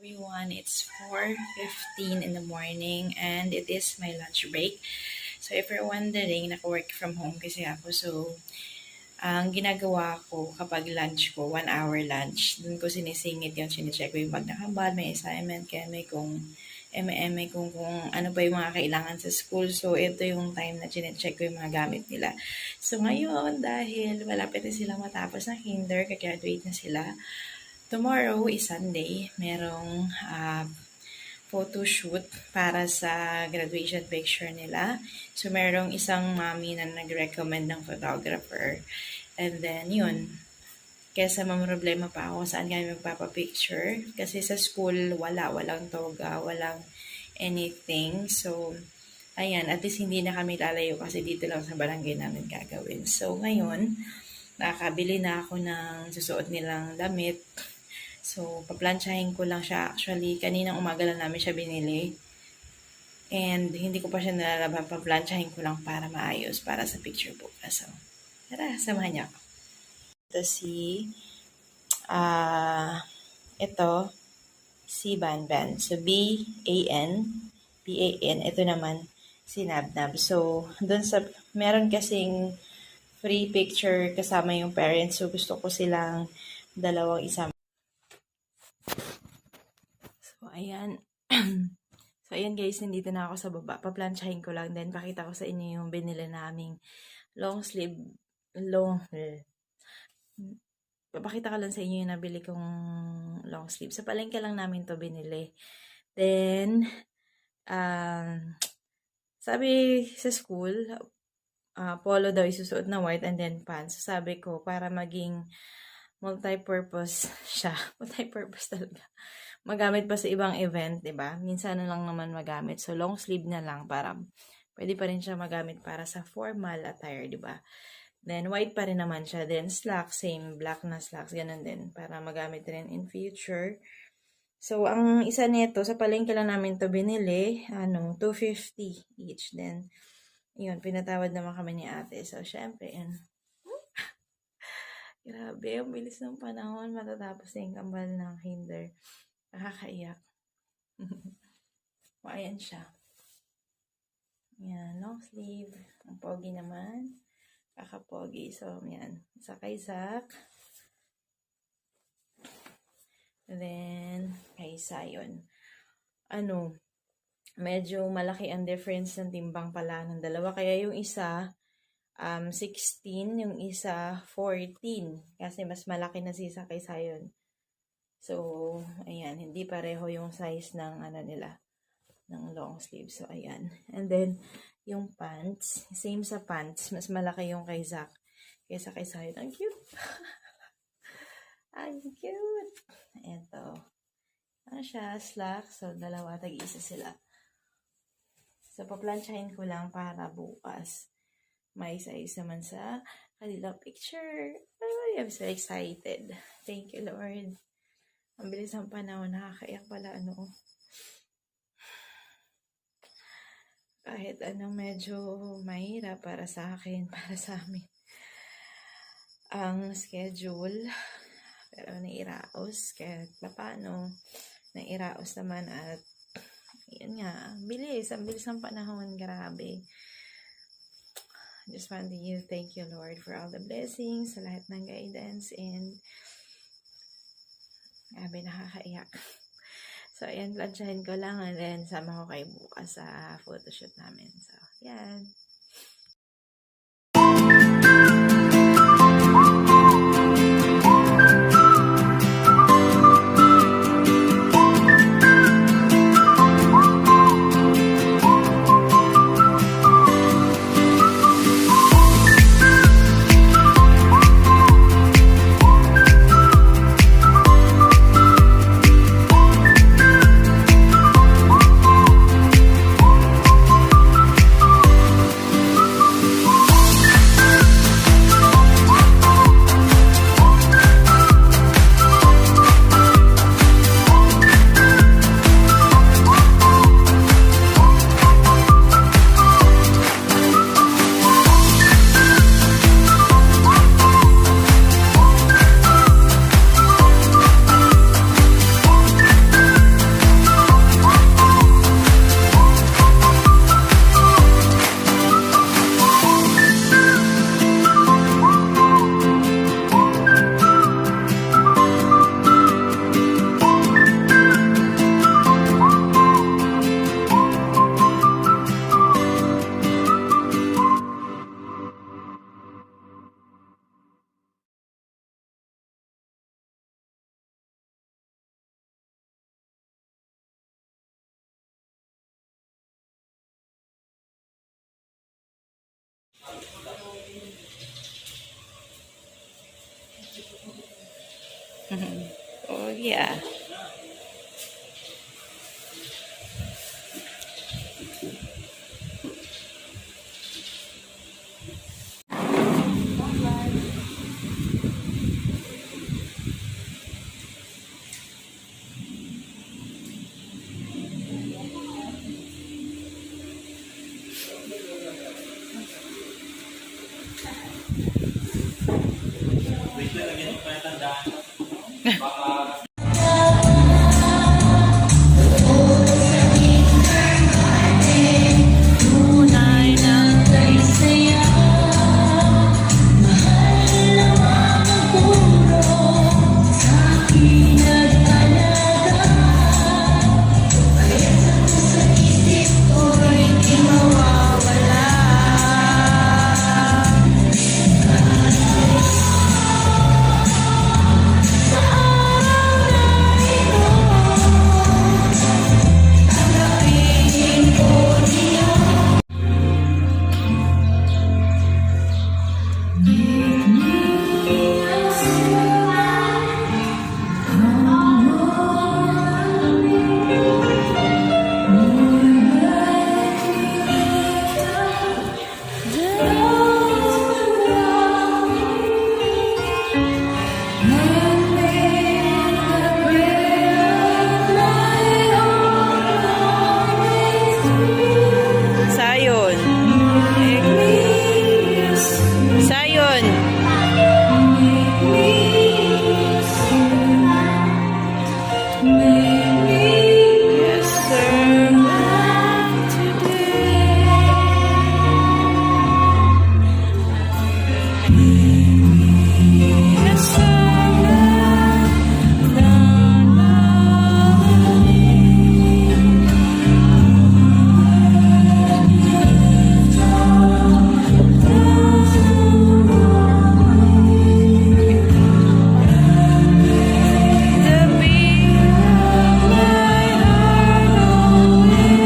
everyone. It's 4:15 in the morning and it is my lunch break. So if you're wondering, naka-work from home kasi ako. So, ang ginagawa ko kapag lunch ko, 1 hour lunch, dun ko sinisingit yung sinicheck ko yung pag nakabal, may assignment, kaya may kung kung ano pa yung mga kailangan sa school. So, ito yung time na chinecheck ko yung mga gamit nila. So, ngayon, dahil malapit na sila matapos ng kinder, kagraduate na sila, tomorrow is Sunday. Merong photo shoot para sa graduation picture nila. So, merong isang mommy na nag-recommend ng photographer. And then, yun. Kesa mamroblema pa ako saan kami magpapapicture. Kasi sa school, walang toga, walang anything. So, ayan, at least hindi na kami lalayo kasi dito lang sa barangay namin gagawin. So, ngayon, nakakabili na ako ng susuot nilang damit. So, paplansyahin ko lang siya. Actually, kaninang umaga lang namin siya binili. And, hindi ko pa siya nalalaban. Paplansyahin ko lang para maayos, para sa picture bukas. So, tara, samahan niyo ako. Ito si Banban. So, B-A-N, B-A-N. Ito naman, si Nabnab. So, meron kasing free picture kasama yung parents. So, gusto ko silang dalawang isama. So, ayan. So, ayan guys, nandito na ako sa baba. Paplansyahin ko lang. Then, pakita ko sa inyo yung binili naming long sleeve. Papakita ko lang sa inyo yung nabili kong long sleeve. Sa palengke lang namin to binili. Then, sabi sa school, polo daw isusuot na white and then pants. So, sabi ko, para maging multi-purpose siya. Multi-purpose talaga. Magamit pa sa ibang event, diba? Minsan na lang naman magamit. So, long sleeve na lang para pwede pa rin siya magamit para sa formal attire, diba? Then, white pa rin naman siya. Then, slacks, same black na slacks. Ganun din. Para magamit rin in future. So, ang isa nito, sa palengke lang namin to binili. $250 each. Then, yun, pinatawad naman kami ni ate. So, syempre, yun. Grabe, ang bilis ng panahon. Matatapos na yung kambal ng kinder. Nakakaiyak. O, ayan siya. Yan, long sleeve. Ang pogi naman. Kakapogi. So, yan. Sa kay Zach. Then, kay Zion. Medyo malaki ang difference ng timbang pala ng dalawa. Kaya yung isa, 16. Yung isa, 14. Kasi mas malaki na si Zach kay Zion. So, ayan. Hindi pareho yung size ng nila. Ng long sleeve. So, ayan. And then, yung pants, same sa pants, mas malaki yung kay Zach kaysa kay Zion. Ang cute! Ang cute! Ito. Siya, slack. So, dalawa, tag-isa sila. So, paplansyahin ko lang para bukas. May isa-isa man sa kanilang picture. Ay, I'm so excited. Thank you, Lord. Ang bilis ng panahon. Nakakaiyak pala, kahit medyo mahirap para sa akin, para sa amin. Ang schedule, pero nairaos, kahit paano, nairaos naman at, yun nga, ang bilis ng panahon, grabe. Just want to thank you, Lord, for all the blessings, sa lahat ng guidance, and, grabe, nakakaiyak. So, ayan, plansyahin ko lang and then sama ko kayo bukas sa photoshoot namin. So, yan. Oh, yeah. Sayon. Sayon. Yes, sir.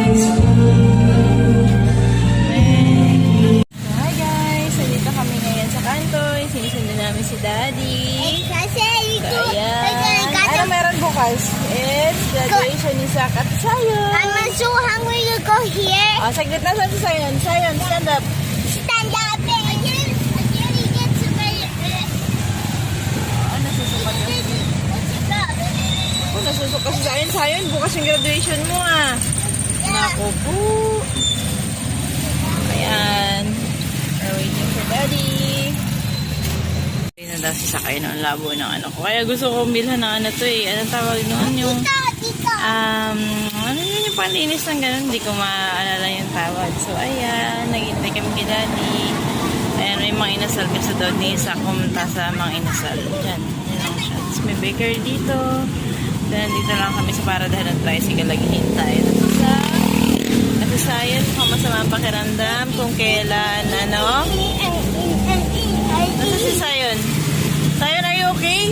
Yes, Hi guys! Nandito kami ngayon sa Kantoy. Sinusundan namin si Daddy. Ayan. Ano meron bukas? It's graduation ni Zach at Sayon. I'm so hungry to go here. Oh, saglit na saan si Sayon. Sayon, stand up. Stand up and again he gets to my Nasusuka yun. Oh, nasusuka si Sayon. Sayon, bukas yung graduation mo ah. Naku po. Ayan. We're waiting for Daddy. Hindi na daw sisakay ng labo ng ano ko. Kaya gusto kong bilhan ng ano to eh. Anong tawag noon? Yung, ano yun yung panlinis ng ganun? Hindi ko maalala yung tawag. So, ayan. Naghintay kami kay Daddy. Ayan, may mga inasal kasi doon ni Isa kumunta sa mga inasal. Diyan. Yan lang siya. Tapos may bakery dito. Then, dito lang kami sa paradahan ng tricycle. Naghihintay. Nasa Sayon, kung masama ang pakiramdam, kung kailan, ano? Nasa si Sayon? Sayon, are you okay?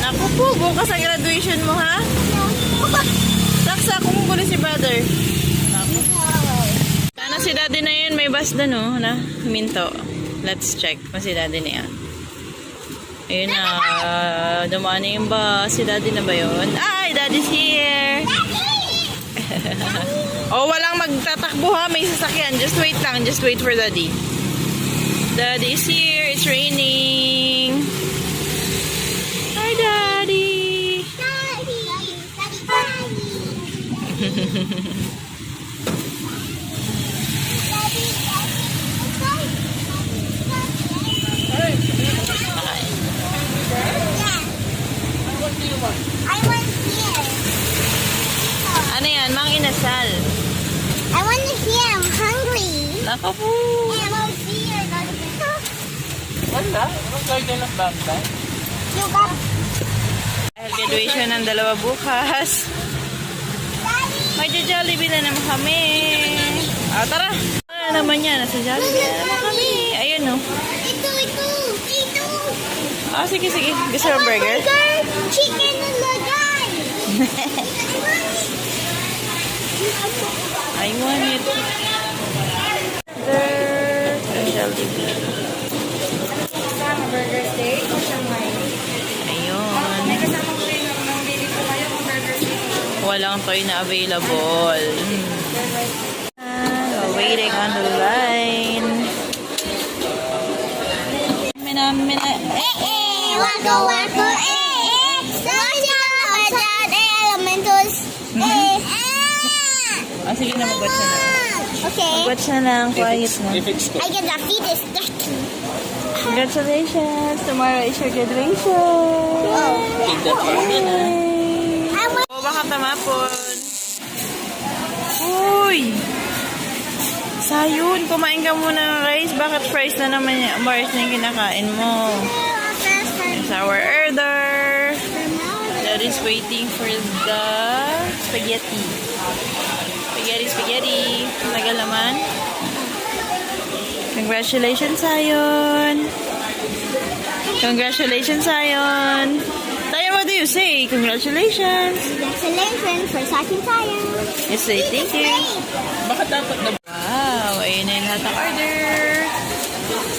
Naku po, bukas ang graduation mo, ha? Saksa, kumukulo si brother. Naku. Sana si Daddy na yun, may bus doon, oh, na? Minto. Let's check kung si Daddy na yan. Ayun na, dumaan na yung bus. Si Daddy na ba yun? Ay, Daddy's here! Oh, walang magtatakbo ha. May sasakyan. Just wait lang. Just wait for Daddy. Daddy is here. It's raining. Hi, Daddy. I want here. Ano yan? Mang inasal. I want to hear. I'm hungry. Nako po. And I'm here. Wala. Anong garden ng bangka? You got Graduation ng dalawa bukas. Magja-Jollibee na naman kami. Ah, tara. Ano naman yan? Nasa Jollibee na naman kami. Ayun, no. ito. Ah, sige. Gusto mo burger? Chicken and lagay. I want it. Jollibee. Burger steak o siyang Ayun. walang toy na available. Waiting on the line. Wacko, wacko, elementals. Oh, sige na, mag-watch na lang. Okay. Mag-watch na lang, quiet na. I get the feet is stuck. Congratulations! Tomorrow is your graduation! Oh. Oh, baka tamapon. Uy! Sayun, kumain ka muna ng rice. Bakit fries na naman yung rice na yung kinakain mo? It's our order. That is waiting for the spaghetti. Spaghetti. Tagal naman. Congratulations, Sayon. Congratulations, Sayon. Tayo, what do you say? Congratulations. Congratulations for sucking fire. You say thank you. Bakit dapat na Wow, ayun na yung lahat ng order.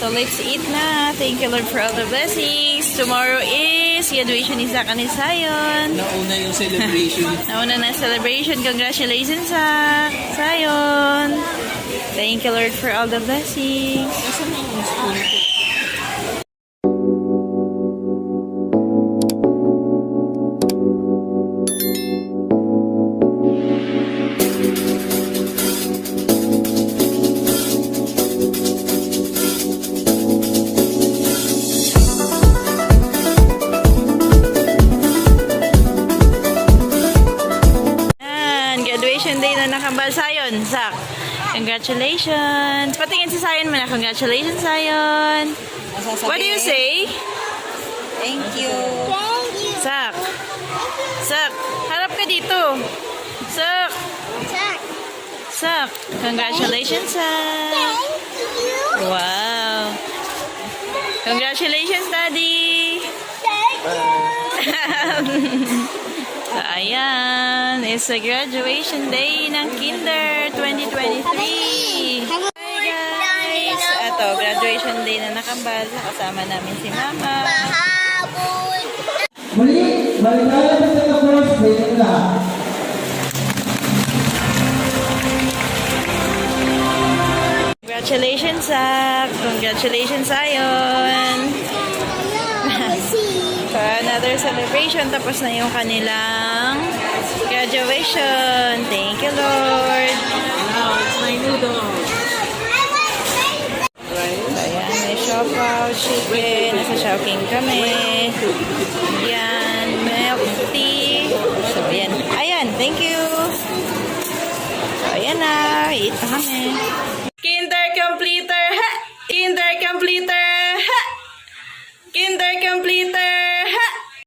So, let's eat na. Thank you, Lord, for all the blessings. Tomorrow is graduation ni Zach and ni Sayon. nauna yung celebration? Nauna na celebration. Congratulations, Zach. Sayon. Thank you, Lord, for all the blessings. Nasaan na yung spoon ko? Yan, graduation day na nakambal Sayon. Zach, congratulations. Patingin si Sayon mo na. Congratulations, Sayon. What do you say? Thank you. Thank you. Zach. Zach, harap ka dito. Zach. Chuck. Zach, congratulations, Zach. Thank you. Wow. Congratulations, Daddy. Thank you. So, ayan. It's a graduation day ng Kinder 2023. Hi, guys. Ito, graduation day na nakambal. Kasama namin si Mama. Mahabol. Muli, maligaya sa first grade na. Congratulations, Zach. Congratulations, Zion. For another celebration, tapos na yung kanilang graduation. Thank you, Lord. Now, it's my noodle. So, ayan, may siopaw, chicken. Nasa Chowking kami. Yan.